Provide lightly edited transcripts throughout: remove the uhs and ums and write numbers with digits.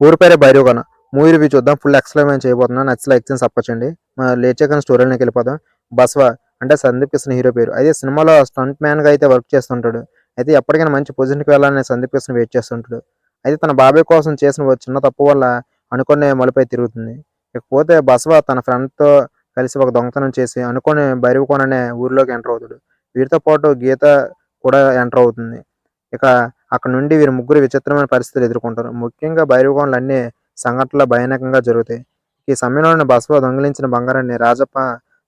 ఊరి పేరే Bhairavakona. Movie review చూద్దాం. ఫుల్ ఎక్స్‌ప్లెయిన్ చేయబోతున్నాను. నచ్చితే లైక్ చేయండి, సబ్‌స్క్రైబ్ చేయండి. లేట్ చేయకుండా స్టోరీలోకి వెళ్ళిపోదాం. బసవ అంటే సందీప్ కిషన్ హీరో పేరు. అయితే సినిమాలో స్టంట్ మ్యాన్‌గా అయితే వర్క్ చేస్తుంటాడు. అయితే ఎప్పటికైనా మంచి పొజిషన్‌కి వెళ్ళాలని సందీప్ కిషన్ వెయిట్ చేస్తుంటాడు. అయితే తన బాబాయ్ కోసం చేసిన ఓ చిన్న తప్పు వల్ల అనుకోని మలుపై తిరుగుతుంది. ఇకపోతే బసవ తన ఫ్రెండ్‌తో కలిసి ఒక దొంగతనం చేసి అనుకోని భైరవకోన అనే ఊరిలోకి ఎంటర్ అవుతాడు. వీరితో పాటు గీత కూడా ఎంటర్ అవుతుంది. ఇక అక్కడ నుండి వీరు ముగ్గురు విచిత్రమైన పరిస్థితులు ఎదుర్కొంటారు. ముఖ్యంగా భైరవకోనలో అన్ని సంఘటనలు భయానకంగా జరుగుతాయి. ఈ సమయంలోనే బసవ దొంగిలించిన బంగారాన్ని రాజప్ప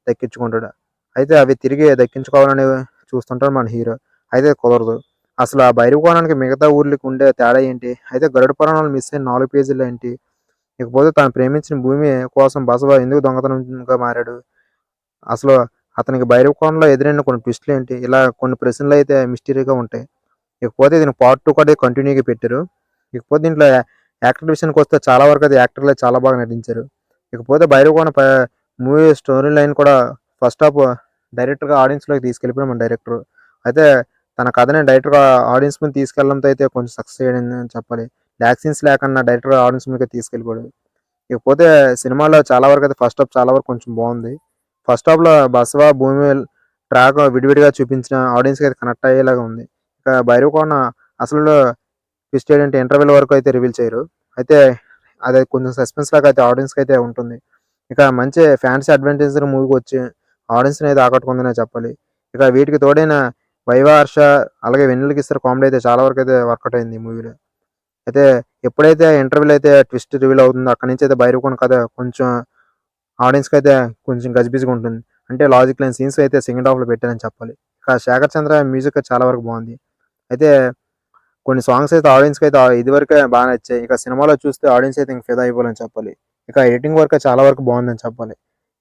దక్కించుకుంటాడు. అయితే అవి తిరిగి దక్కించుకోవాలని చూస్తుంటాడు మన హీరో. అయితే కుదరదు. అసలు ఆ భైరవకోనానికి మిగతా ఊర్లకి ఉండే తేడా ఏంటి? అయితే గరుడ పురాణాలు మిస్ అయిన 4 పేజీలు ఏంటి? ఇకపోతే తాను ప్రేమించిన భూమి కోసం బసవ ఎందుకు దొంగతనంగా మారాడు? అసలు అతనికి భైరవకోనలో ఎదురైన కొన్ని ట్విస్టులు ఏంటి? ఇలా కొన్ని ప్రశ్నలు అయితే మిస్టరీగా ఉంటాయి. ఇకపోతే దీనికి పార్ట్ 2 కూడా కంటిన్యూగా పెట్టారు. ఇకపోతే దీంట్లో యాక్టర్ విషయానికి వస్తే చాలా వరకు అయితే యాక్టర్లే చాలా బాగా నటించారు. ఇకపోతే భైరవకోన మూవీ స్టోరీ లైన్ కూడా ఫస్ట్ హాఫ్ డైరెక్ట్‌గా ఆడియన్స్‌లోకి తీసుకెళ్ళిపోయాడు మన డైరెక్టర్. అయితే తన కథని డైరెక్ట్‌గా ఆడియన్స్ ముందు తీసుకెళ్ళడంతో అయితే కొంచెం సక్సెస్ అయ్యాడని చెప్పాలి. ల్యాగ్ సీన్స్ లేకుండా డైరెక్ట్‌గా ఆడియన్స్ ముందుకు తీసుకెళ్ళిపోయాడు. ఇకపోతే సినిమాలో చాలా వరకు అయితే ఫస్ట్ హాఫ్ చాలా వరకు కొంచెం బాగుంది. ఫస్ట్ హాఫ్‌లో బసవ, భూమి ట్రాక్ విడివిడిగా చూపించిన ఆడియన్స్‌కి అయితే కనెక్ట్ అయ్యేలాగా ఉంది. ఇక భైరవకోన అసలు ట్విస్ట్ ఏంటంటే ఇంటర్వెల్ వరకు అయితే రివీల్ చేయరు. అయితే అది కొంచెం సస్పెన్స్ లాగా అయితే ఆడియన్స్‌కి అయితే ఉంటుంది. ఇక మంచి ఫ్యాన్సీ అడ్వెంచర్ మూవీకి వచ్చి ఆడియన్స్‌ని అయితే ఆకట్టుకుందనే చెప్పాలి. ఇక వీటికి తోడైన వైవా, హర్ష అలాగే వెన్నెల కిషోర్ కామెడీ అయితే చాలా వరకు అయితే వర్కౌట్ అయింది ఈ మూవీలో. అయితే ఎప్పుడైతే ఇంటర్వెల్ అయితే ట్విస్ట్ రివీల్ అవుతుందో అక్కడి నుంచి అయితే భైరవకోన కథ కొంచెం ఆడియన్స్‌కి అయితే కొంచెం గజిబిజిగా ఉంటుంది. అంటే లాజిక్ లేని సీన్స్ అయితే సెకండ్ హాఫ్‌లో పెట్టారని చెప్పాలి. ఇక శేఖర్ చంద్ర మ్యూజిక్ చాలా వరకు బాగుంది. అయితే కొన్ని సాంగ్స్ అయితే ఆడియన్స్‌కి అయితే ఇదివరకే బాగా నచ్చాయి. ఇక సినిమాలో చూస్తే ఆడియన్స్ అయితే ఇంక ఫిదా అయిపోవాలని చెప్పాలి. ఇక ఎడిటింగ్ వర్క్ చాలా వరకు బాగుందని చెప్పాలి.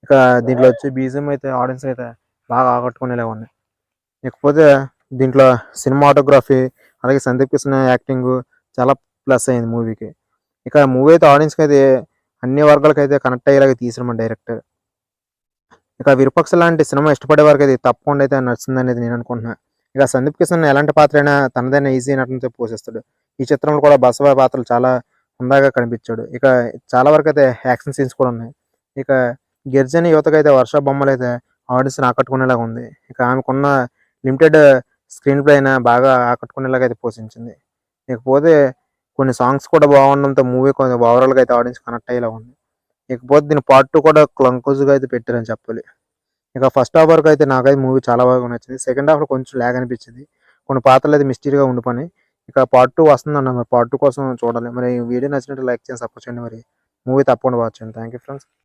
ఇక దీంట్లో వచ్చే బీజీఎం అయితే ఆడియన్స్ అయితే బాగా ఆకట్టుకునేలాగా ఉన్నాయి. ఇకపోతే దీంట్లో సినిమాటోగ్రఫీ అలాగే సందీప్ కిషన్ యాక్టింగ్ చాలా ప్లస్ అయింది మూవీకి. ఇక మూవీ అయితే ఆడియన్స్‌కి అయితే అన్ని వర్గాలకైతే కనెక్ట్ అయ్యేలాగా తీశారు మన డైరెక్టర్. ఇక 'విరూపాక్ష' లాంటి సినిమా ఇష్టపడే వారికైతే తప్పకుండా అయితే నచ్చుతుందనేది నేను అనుకుంటున్నా. ఇక సందీప్ కిషన్ ఎలాంటి పాత్ర అయినా తనదైన ఈజీ నటనతో పోషిస్తాడు. ఈ చిత్రంలో కూడా బసవ పాత్రలు చాలా హుందాగా కనిపించాడు. ఇక చాలా వరకైతే యాక్షన్ సీన్స్ కూడా ఉన్నాయి. ఇక గిరిజన యువతకైతే వర్ష బొమ్మలైతే ఆడియన్స్‌ని ఆకట్టుకునేలాగా ఉంది. ఇక ఆమెకున్న లిమిటెడ్ స్క్రీన్ ప్లే అయినా బాగా ఆకట్టుకునేలాగా అయితే పోషించింది. ఇకపోతే కొన్ని సాంగ్స్ కూడా బాగుండడంతో మూవీ కొంచెం ఓవరాల్‌గా అయితే ఆడియన్స్ కనెక్ట్ అయ్యేలా ఉంది. ఇకపోతే దీని పార్ట్ 2 కూడా క్లంకుజ్‌గా అయితే పెట్టారని చెప్పాలి. ఇక ఫస్ట్ హాఫ్ వరకు అయితే నాకైతే మూవీ చాలా బాగా నచ్చింది. సెకండ్ హాఫ్‌లో కొంచెం ల్యాగ్ అనిపించింది. కొన్ని పాత్రలు అయితే మిస్టరీగా ఉండిపోయినాయి. ఇక పార్ట్ 2 వస్తుందన్నారు. మరి పార్ట్ 2 కోసం చూడాలి. మరి ఈ వీడియో నచ్చినట్లయితే లైక్ చేయండి, సపోర్ట్ చేయండి. మరి మూవీ తప్పకుండా వాచ్ చేయండి. Thank you friends.